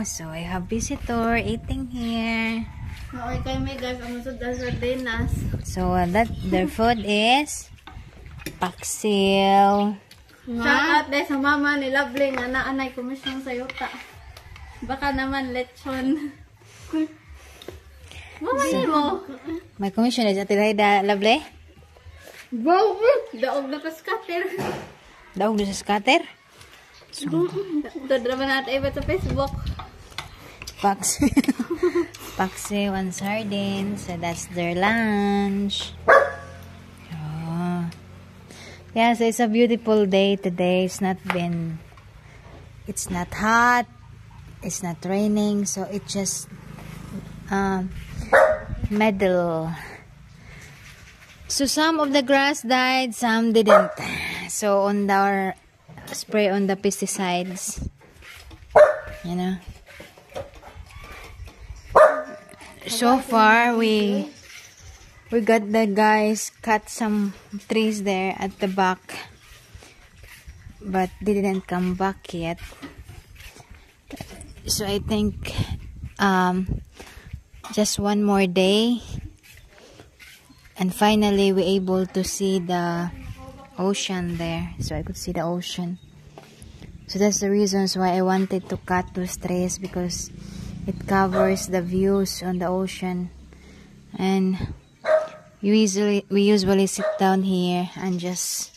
So I have visitor eating here. Okay kay me guys, ang masud sa sardinas. So their food is paksil. Shout out dahil sa mama ni Lovely nga naanay komisyon sa yuta. Baka naman lechon. Mama mo. May commission na sa Tirayda, Lovely? Wow! Daog na pa scatter. Daog na sa scatter? Dadraman natin iba sa Facebook. Paksiw and sardines. So that's their lunch. Oh. Yeah, so it's a beautiful day today. It's not hot. It's not raining. So it just middle. So some of the grass died, some didn't. So on our spray on the pesticides, you know. So far we got the guys cut some trees there at the back, but they didn't come back yet. So I think just one more day. And finally, we able to see the ocean there. So I could see the ocean. So that's the reasons why I wanted to cut those trees, because it covers the views on the ocean. And we usually sit down here and just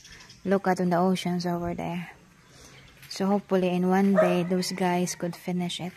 look at on the oceans over there. So hopefully in one day, those guys could finish it.